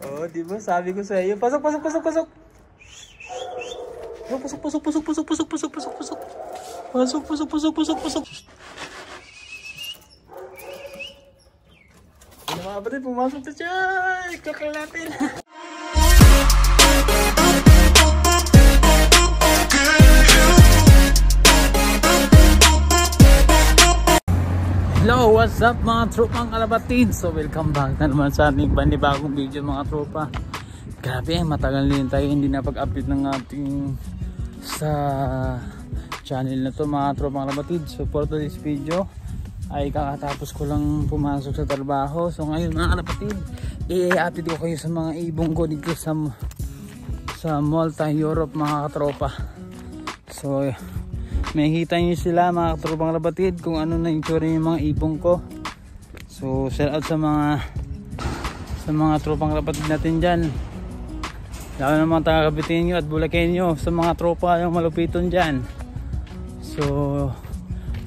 Oh, di ba? Sabi ko sa iyo. Pasok, pasok, pasok, pasok. Pasok, pasok, pasok, pasok, pasok, pasok, pasok, pasok. Pasok, pasok, pasok, pasok, pasok. Ano mga kapatid, pumasok na siya. Kakalapin. Hello, what's up mga tropang kalabatid? So welcome back na naman sa ating panibagong video mga tropa. Grabe, matagal din tayo hindi na pag-update ng ating sa channel na to mga tropang kalabatid. So for today's video ay kakatapos ko lang pumasok sa trabaho. So ngayon mga kalabatid, i-update ko kayo sa mga ibong ko dito sa Malta, Europe mga katropa. So makikita nyo sila mga katropang kalabatid kung ano na yung tsura yung mga ibong ko. So shout out sa mga tropang kalabatid natin dyan, lalo na mga taga-Kabitinyo at Bulakenyo, sa mga tropa yung malupiton dyan. So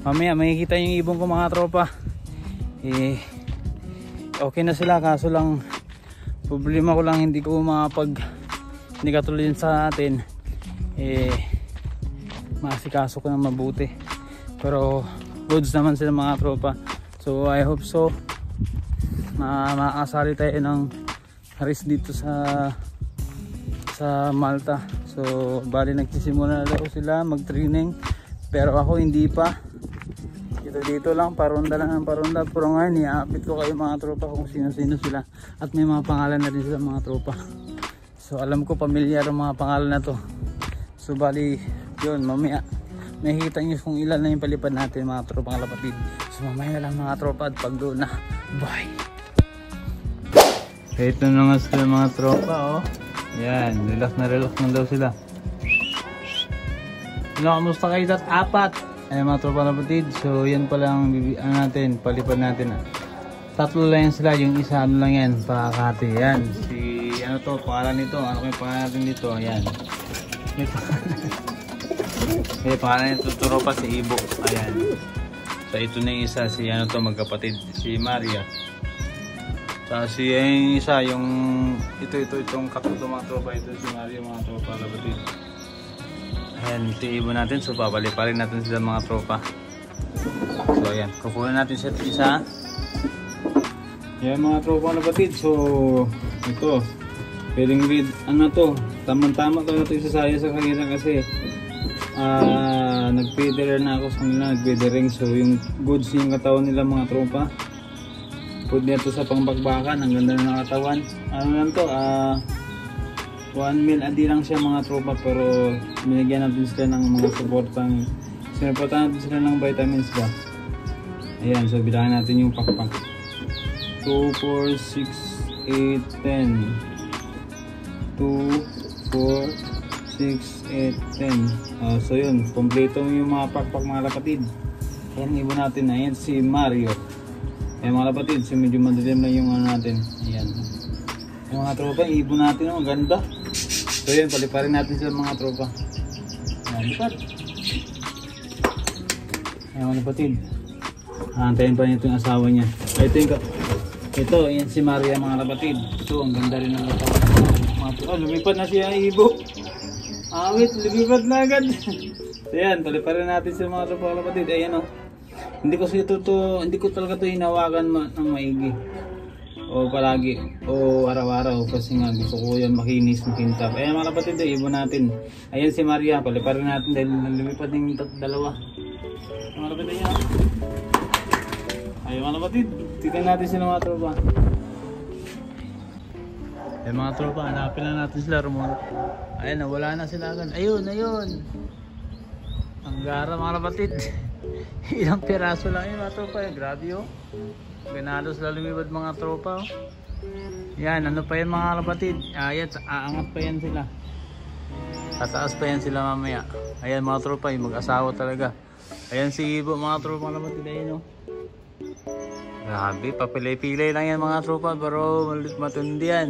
mamaya makikita yung ibong ko mga tropa. Okay na sila, kaso lang problema ko lang hindi katulad yun sa atin, masikaso ko na mabuti, pero goods naman sila mga tropa. So I hope so makakasali tayo ng race dito sa Malta. So bali nagsisimula na daw sila mag training, pero ako hindi pa. Dito lang, paronda lang ng paronda. Pero ngayon i-update ko kayo mga tropa kung sino-sino sila, at may mga pangalan na rin sila mga tropa. So alam ko pamilyar ang mga pangalan na to. So bali yun, mamaya makikita nyo kung ilan na yung palipad natin mga tropang kalapatid. So mamaya lang mga tropa, at pag doon na, bye. Ito na nga sila mga tropa, oh. Yan, relax na daw sila. Kamusta kayo at apat? Ayan mga tropang kalapatid. So yan pala ang natin, palipad natin. Tatlo lang yan sila, yung isa ano lang yan, pakakati. Yan, si ano to, pangalan nito, ano kayo pangalan natin dito, ayan. Pangalan nito tropa si Ibo. Ayan. So ito na yung isa, si ano to, magkapatid, si Maria. So si yung isa, yung itong katuto mga tropa, ito si Maria mga tropa kalapatid. Ayan, ito yung Ibo natin. So papaliparin natin sila mga tropa. So ayan, kukunin natin siya isa. Ayan mga tropa kalapatid. So ito, pwedeng read, ano to, tamang-tama to na ito isasaya sa kanila kasi nag-feeder na ako sa kanila, nag-feedering. So yung goods yung katawan nila mga tropa, pwede nito sa pangbakbakan. Ang ganda na ng katawan. Ano lang to, 1 meal a day lang siya mga tropa, pero binigyan natin sila ng mga supportang, sinuportahan natin sila ng vitamins ba. Ayan, so bilangan natin yung pakpak. 2, 4, 6, 8, 10. 2, 4, 6, 8, 10. So yun, kompleto yung mga pakpak mga kapatid. Ayan, ibo natin. Ayan si Mario. Ayan mga kapatid, so medyo madilim lang yung ano natin. Ayan, yung mga tropa, ibo natin. Ang ganda. So yun, paliparin natin sila mga tropa. Ayan, lipat. Ayan mga kapatid, antayin pa nito yung asawa niya. Ito, ayan si Maria mga kapatid. Ito, ang ganda rin ng katawan. Lumipad na siya ibo. Wait, lumipad na agad. So yan, paliparin natin sa mga tropa kalapatid. Ayan o. Hindi ko talaga ito hinawakan ng maigi. O palagi. O araw-araw. Kasi nga gusto ko yan makinis, makintap. Ayan mga kapatid, ibon natin. Ayan si Maria, paliparin natin dahil lumipad ng dalawa. Mga kapatid yan. Ayan mga kapatid, tignan natin sila mga tropa. Ayan mga tropa, hanapin na natin sila. Ayan, nawala na sila agad. Ayun. Ang gara mga kapatid. Ilang piraso lang yun mga tropa. Grabe oh. Ganado sila lumipad mga tropa oh. Yan, ano pa yan mga kapatid. Ayan, aangat pa yan sila. Tataas pa yan sila mamaya. Ayan mga tropa, yung mag-asawa talaga. Ayan si Ibo mga tropa mga kapatid. Ayan oh. Grabe, papilay-pilay lang yan mga tropa, pero matindi yan.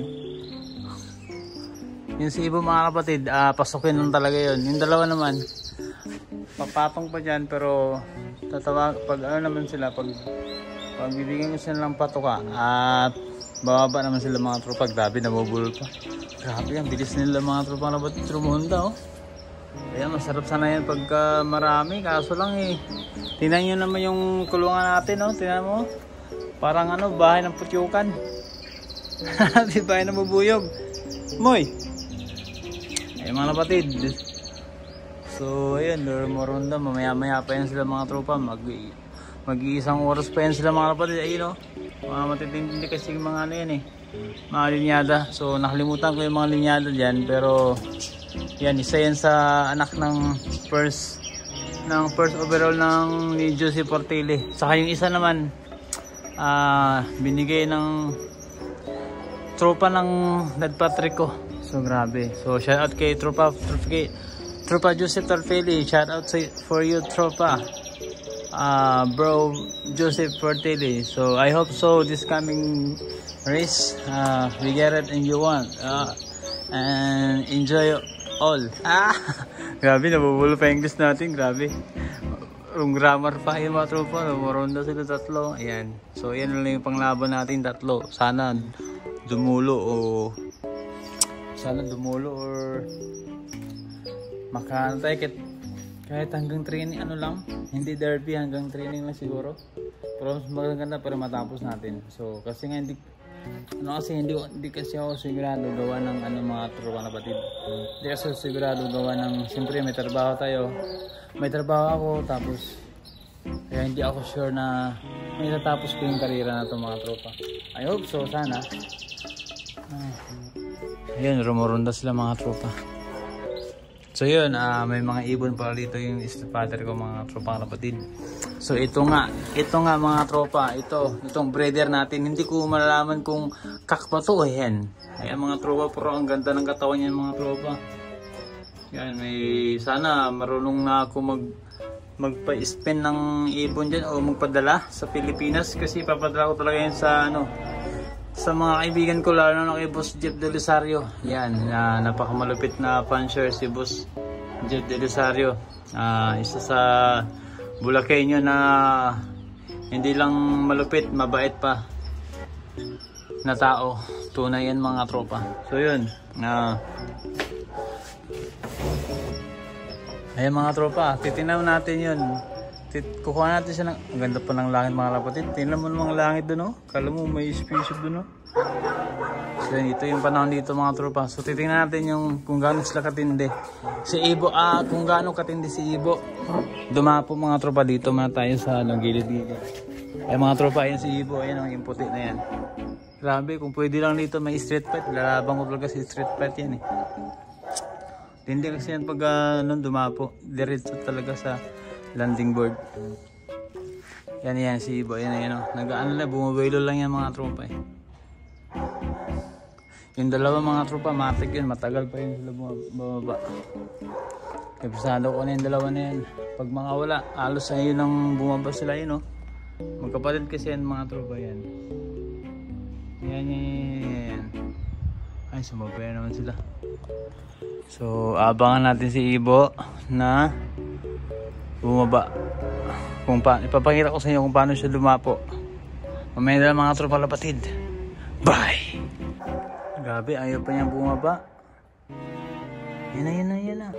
Yung si Ibo mga kapatid, pasukin lang talaga yun. Yung dalawa naman, papatong pa dyan, pero tatawa, pag ano naman sila, pag bibigyan ko sila ng patuka at bababa naman sila mga tropa. Grabe, nabubulol pa. Grabe, ang bilis nila mga tropa na ba't trumunta oh. Ayan, masarap sana yan pagka marami, kaso lang eh. Tingnan nyo naman yung kulungan natin oh. Tingnan mo, parang ano, bahay ng putyukan. Di bahay ng bubuyog. Moy! Ayan mga kapatid. So ayun, Moronda, mamaya-maya pa yan sila mga tropa. Mag-iisang oras pa yan sila mga kapatid. Ayun o, mga matitindi kasi yung mga ano yan eh, mga linyada. So nakalimutan ko yung mga linyada dyan. Pero yan, isa yan sa anak ng first overall ng ni Jose Portile. Saka yung isa naman binigay ng tropa ng Dad Patrico. So grabe. So shout out kay Tropa Joseph Torpeli, shout out for you tropa, bro Joseph Portili. So I hope so this coming race we get it and you want and enjoy all. Grabe, nabubulo pa English natin, grabe. Yung grammar pa yung mga tropa, Moronda sila tatlo. Ayan, so yan lang yung panglaban natin, tatlo. Sana dumulo or makaantay kahit hanggang training ano lang, hindi derby, hanggang training lang siguro. Pero mas maganda para matapos natin. So kasi nga hindi kasi ako sigurado gawa ng ano mga tropa na batid. Hindi kasi sigurado gawa ng, siyempre may trabaho tayo. May trabaho ako, tapos kaya hindi ako sure na may tatapos ko yung karera na ito mga tropa. I hope so, sana. Ayun, Moronda sila mga tropa. So yun, may mga ibon pala dito yung stepfather ko mga tropa kapatid. So ito nga mga tropa, itong breeder natin, hindi ko malalaman kung kak pa to. Ayan mga tropa, pero ang ganda ng katawan niyan mga tropa. Yan, sana marunong na ako magpa-spin ng ibon dyan o magpadala sa Pilipinas, kasi papadala ko talaga yan sa mga kaibigan ko, lalo na kay Boss Jeff Delisario. Yan, napakamalupit na puncher si Boss Jeff Delisario. Isa sa Bulakenyo na hindi lang malupit, mabait pa na tao. Tunay yan mga tropa. So yun, ayan mga tropa, titinaw natin yun. Kukuha natin siya ng, ang ganda pa ng langit mga kapatid. Tingnan mo ng mga langit doon, kala mo may spaceship doon. So yun, ito yung panahon dito mga tropa. So titingnan natin yung kung gaano sila katindi si Ibo, kung gaano katindi si Ibo. Dumapo mga tropa, dito muna tayo sa gilid dito. Ay mga tropa, ayan si Ibo, ayan ang yung puti na yan. Grabe, kung pwede lang dito may street fight, lalabang ko talaga si street fight yan eh. Hindi kasi yan pag dumapo, diretso talaga sa landing board. Yan si Ibo, yan nag-ano lang, bumabelo lang yan mga tropa eh. Yung dalawa mga tropa, matik yun, matagal pa yun sila bumaba. Kapisado ko na yung dalawa na yan. Pag mga wala, alos ayun nang bumaba sila yun magkapatid kasi yan mga tropa yan. Yan. Ay, sumabay naman sila. So abangan natin si Ibo na bumaba. Ipapakita ko sa inyo kung paano siya lumapo. Mamaya na mga tropa lapatid. Bye! Grabe, ayaw pa niya bumaba. Yan na.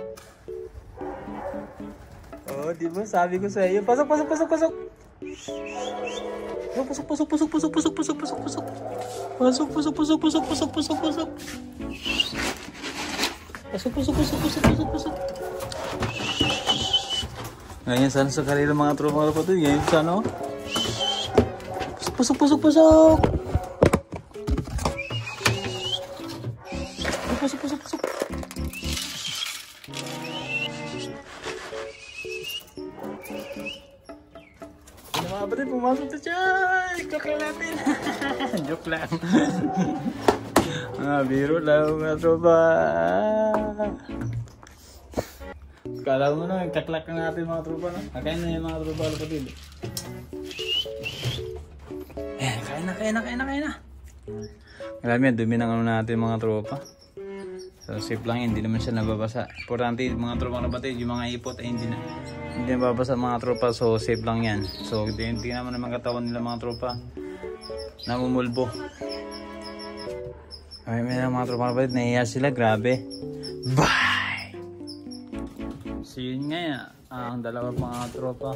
Oh, diba? Sabi ko sa iyo. Pasok. Pasok. Ngayon sana sa karera mga tropa kapatid. Ngayon sana Pasok. Mga kapatid, pumasok na siya. Joke lang natin. Joke lang. Biro lang mga tropa. Kala mo na, kaklak na natin mga tropa na. Kakain na yung mga tropa kapatid. Kain na. Marami yan, dumi ng natin mga tropa. So safe lang, hindi naman siya nababasa. Importante mga tropa kapatid, yung mga ipot ay hindi nababasa mga tropa. So safe lang yan. So tingnan mo naman katawan nila mga tropa, namumulbo. May mga tropa kapatid, nahiya sila, grabe. Bye! So yun nga, ang dalawa mga tropa,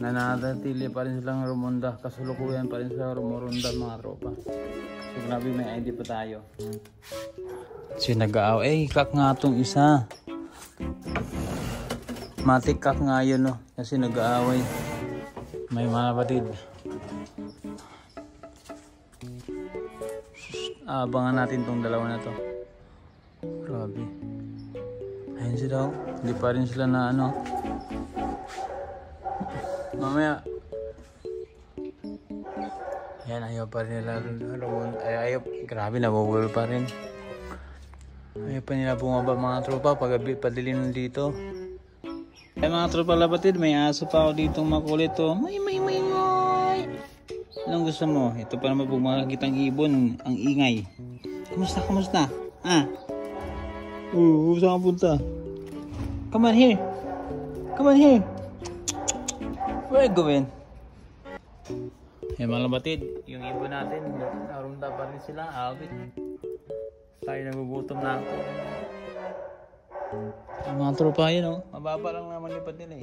nananatili pa rin silang rumonda, kasulukuyan pa rin sila rumurunda mga tropa. So grabe, may ID pa tayo. So nag-aaw, kak nga tong isa. Matik kak nga yun, no? Kasi nag-aaway. May mga kapatid. Abangan natin tong dalawa na to. Grabe. Ayun sila, oh. Hindi pa rin sila na ano. Mamaya. Ayan, ayaw pa rin nila. Ayaw. Grabe, nabubul pa rin. Ayaw pa nila bumaba mga tropa. Pag padilim dito. Ay mga tropa labatid, may aso pa ako dito makulit, oh. May. Anong gusto mo? Ito pa naman pag makakitang ibon, ang ingay. Kamusta? Saan ka punta? Come on here. Where are you going? Mga labatid, yung ibon natin, narumda pa rin sila, awit. Tayo nagugutom na ako. Ang mga tropa yun, oh. Mababa lang naman lipat nila,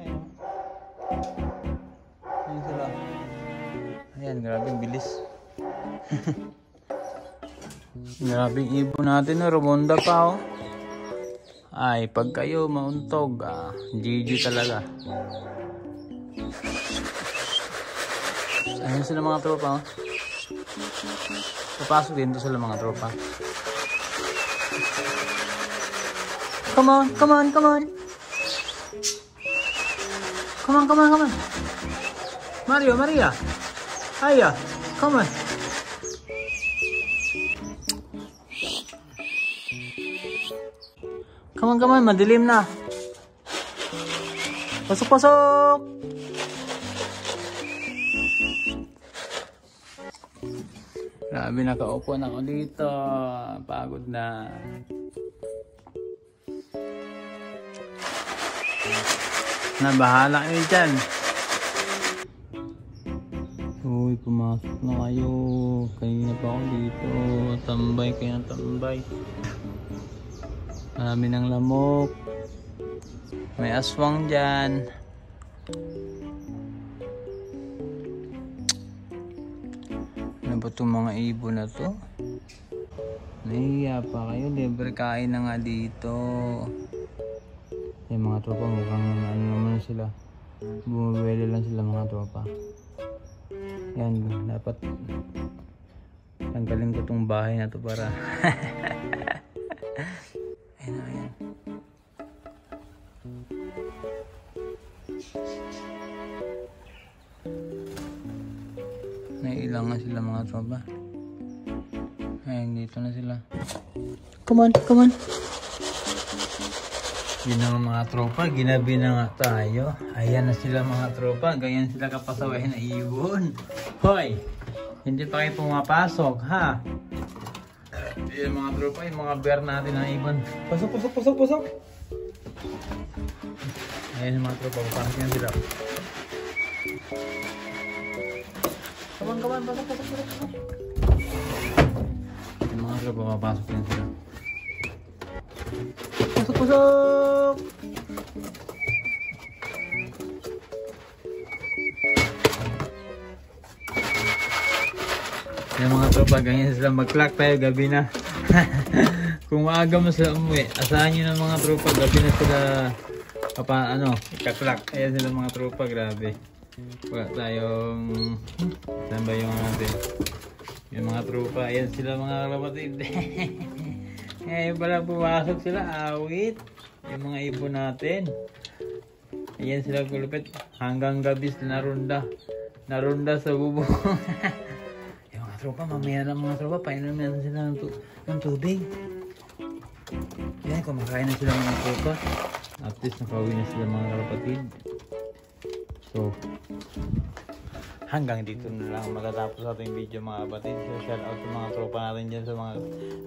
Ayun, Ayun sila. Ayan, grabing bilis. Grabing ibon natin, rumonda pa, oh. Ay, pag kayo mauntog, GG talaga. Ayun sila mga tropa, oh. Papasok din to sila mga tropa. Come on. Maria. Hiya. Come on. Come on. Madilim na. Pasok. Grabe, nakaupo na ako dito. Pagod na. Bahala kayo dyan. Uy, pumasok na kayo. Kanina pa ako dito. Tambay. Marami ng lamok. May aswang dyan. Ano ba itong mga ibon na to? Nahiya pa kayo. Libre kain na nga dito. Yung mga tropa mukhang ano naman sila, bumabili lang sila mga tropa. Yan, dapat tanggalin ko tong bahay na to para ayan. Nailangan sila mga tropa. Ayan, dito na sila. Come on. Yun ang mga tropa, ginabi na nga tayo. Ayan na sila mga tropa, ganyan sila kapasaway na ibon. Hoy, hindi pa kayo pumapasok, ha? Yung mga tropa, yung mga bear natin na ibon. Pasok. Ayan yung mga tropa, papasok yan sila. Come on, pasok. Yung mga tropa, papasok yan sila. Pasok! Yung mga tropa, ganyan sila mag-clock tayo, gabi na. Kung maaga mo sila umuwi, asahan nyo ng mga tropa, gabi na sila ika-clock. Ayan sila mga tropa, grabe. Wala tayong saan ba yung natin? Yung mga tropa, ayan sila mga kapatid. Ngayon pala pumasok sila, awit. Yung mga ibon natin. Ayan sila kulupit. Hanggang gabi narunda sa bubong. Yung mga tropa, mamaya na mga tropa, painom na sila ng tubig. Ayan, kumakain na sila mga tropa. At least nakauwi na sila mga kapatid. So, hanggang dito na lang matatapos ating video mga kapatid. So shout out sa mga tropa natin dyan,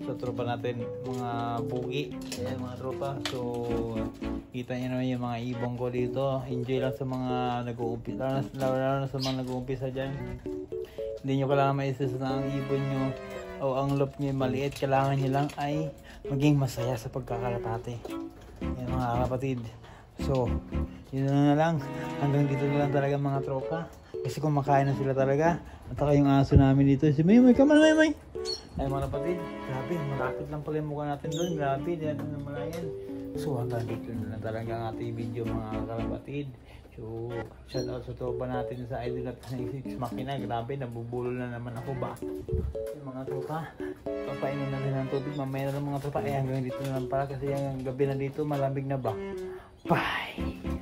sa tropa natin mga bugi. Ayan mga tropa. So kita nyo naman yung mga ibong ko dito. Enjoy lang sa mga nag-uumpisa, lalo na sa mga nag-uumpisa dyan. Hindi nyo kailangan maisas na ang ibon nyo o ang loop nyo maliit. Kailangan nyo lang ay maging masaya sa pagkakalapate. Yan mga kapatid. So, yun na lang. Hanggang dito na lang talaga mga tropa. Kasi kumakain na sila talaga. At saka yung aso namin dito. Si May, come on, May. Ay mga kapatid, grabe, malapit lang pala yung mukha natin doon. Grabe, di natin namalayan. So hanggang dito na lang talaga ang ating video mga kapatid. So, shout out sa tropa natin sa idol at sa X Makina. Grabe, nabubulol na naman ako ba. Yung mga tropa, papainom na din ng tubig. Mamaya na lang mga tropa. Ay hanggang dito na lang pala kasi ang gabi na dito malamig na ba. Bye!